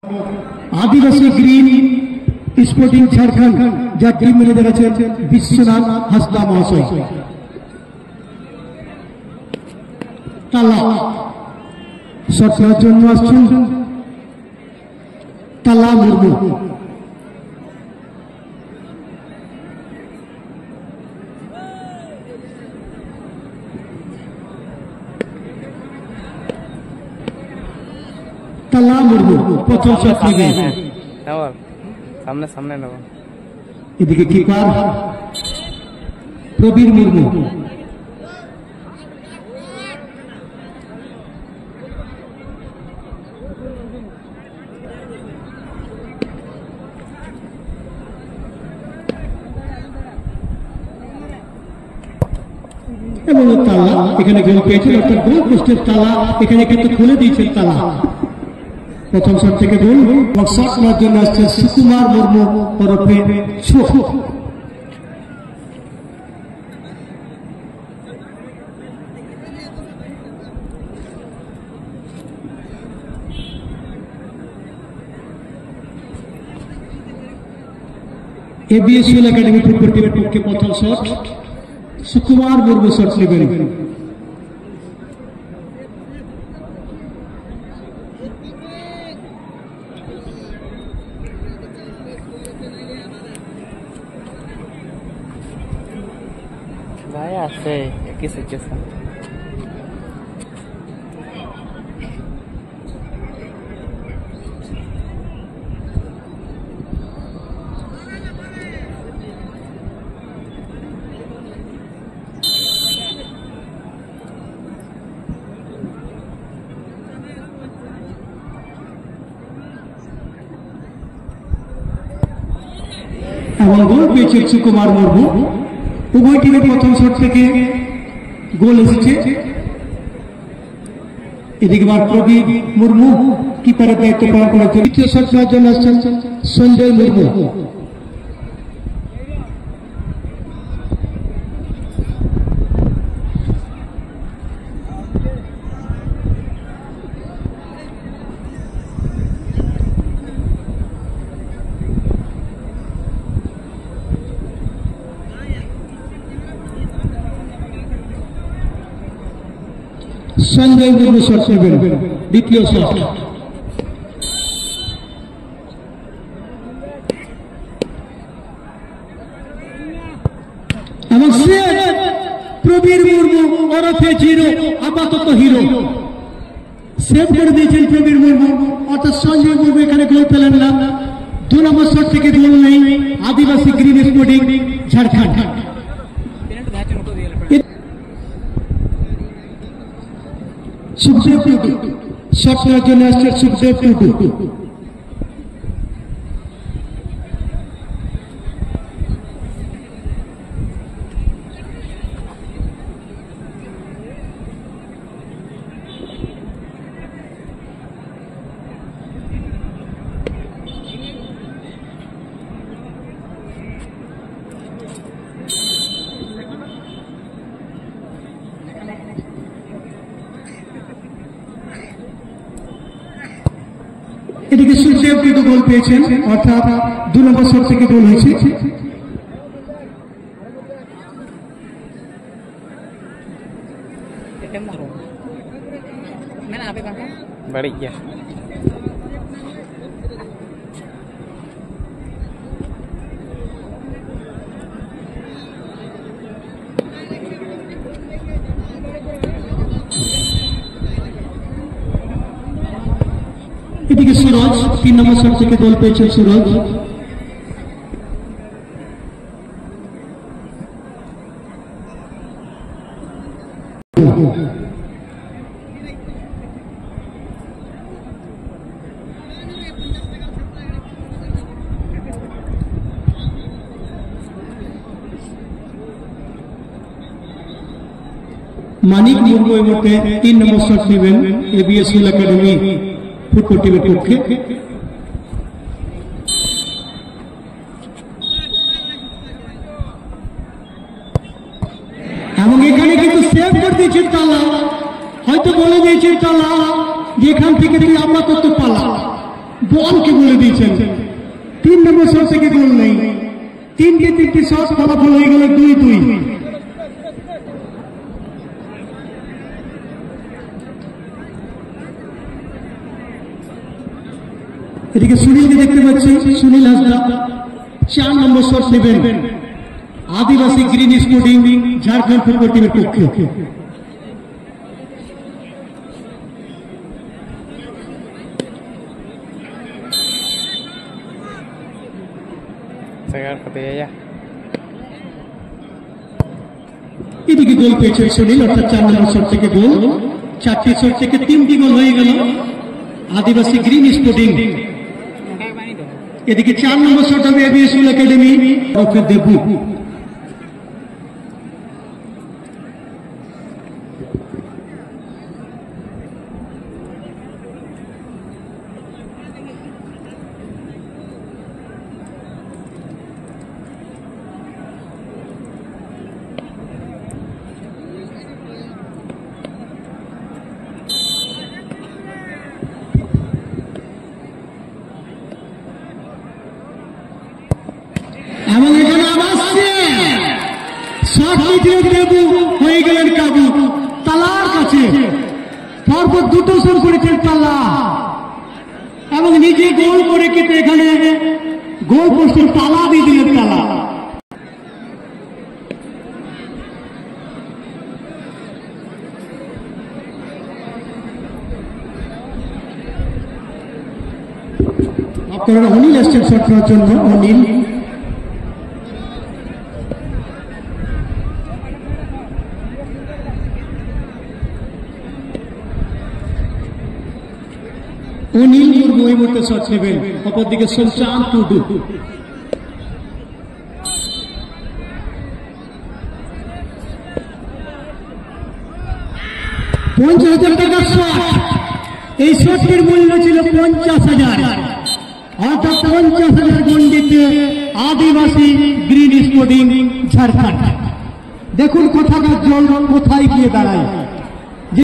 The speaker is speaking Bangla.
आदिवासी ग्रीन स्पोर्टिंग झारखंड जा टीम मैनेजर आছেন বিশ্বনাথ হাসদা মহাশয়। তালা শটের জন্য আসছেন তালা মুর্মু। তালা মুর্মু প্রথম শট নেবে। সামনে সামনে নেব। এদিকে কিপার প্রবীর মুর্মু। এবং তালা এখানে গোল পেয়েছেন, অর্থাৎ গোল পোস্টের তালা এখানে কিন্তু খুলে দিয়েছেন তালা। প্রথম শট থেকে গোল এবং শট নেওয়ার জন্য আসছে সুকুমার মুর্মু ওরফে ছোট। এবিএসএল একাডেমি ফুটবল টিমের পক্ষে প্রথম শট সুকুমার মুর্মু শট নেবেন। ভাই আছে একই সিচুয়েশন। এবং গোল পেয়েছে সুকুমার মুর্মু। উভয় টিমের প্রথম শট থেকে গোল এসেছে। এদিকে প্রবীর মুর্মু কিপারের দায়িত্ব পালন করেছেন। দ্বিতীয় শট নেওয়ার জন্য আসছেন সঞ্জয় মুর্মু। সঞ্জয় মুর্মু শট নেবেন, দ্বিতীয় শট। এবং প্রবীর মুর্মু ওরফে জিরো, আপাতত হিরো, সেভ করে দিয়েছেন প্রবীর মুর্মু। অর্থাৎ সঞ্জয় মুর্মু এখানে গোল পেলেন না। 2 নম্বর শট থেকে গোল নেই Adivasi green sporting Jharkhand. Sukhdev Tudu shot নেওয়ার জন্য আসছে সুখদেব টুডু। এদিকে সুখদেব টুডু গোল পেয়েছেন, অর্থাৎ 2 নম্বর শট থেকে গোল হয়েছে। बढ़ गया। এদিকে সুরজ 3 নম্বর শট থেকে গোল পেয়েছেন সুরজ। মানিক মুর্মু এই মুহূর্তে 3 নম্বর শট নেবেন এবিএসএল একাডেমি ফুটবল টিমের পক্ষে। এবং এখানে কিন্তু সেভ করে দিয়েছেন তালা, হয়তো বলে দিয়েছেন তালা যেখান থেকে তুই আপাতত পালা। বলকে বলে দিয়েছেন। 3 নম্বর শট থেকে গোল নেই, 3টি শট, ফলাফল হয়ে গেল 2-2। এদিকে সুনীলকে দেখতে পাচ্ছি, সুনীল হাসদা 4 নম্বর শট নেবেন আদিবাসী গ্রিন স্পোর্টিং ঝাড়খণ্ড ফুটবল টিমের পক্ষে। এদিকে গোল পেয়েছেন সুনীল, অর্থাৎ 4 নম্বর শট থেকে গোল। 4টি শট থেকে 3টি গোল হয়ে গেল আদিবাসী গ্রিন স্পোর্টিং। এদিকে 4 নম্বর শট হবে এবিএসএল একাডেমি দেবু। এবং এখানে আওয়াজ শট মিটিয়ে দেবু হয়ে গেলেন কাবু তালার কাছে। পরপর 2টো শট করেছেন তালা এবং নিজে গোল করে কিন্তু এখানে গোল পোস্টে তালা দিয়ে দিলেন তালা। আপনারা অনিল এসছেন শট করার জন্য। অনিল মুর্মু এই মুহূর্তে শট নেবেন, অপরদিকে সুলতান টুডু। 50,000 টাকার শট। এই শটটির মূল্য ছিল 50,000, অর্থাৎ 50,000 গন্ডিতে আদিবাসী গ্রিন স্পোর্টিং ঝাড়খণ্ড। দেখুন কোথাকার জল কোথায় গিয়ে দাঁড়ায়।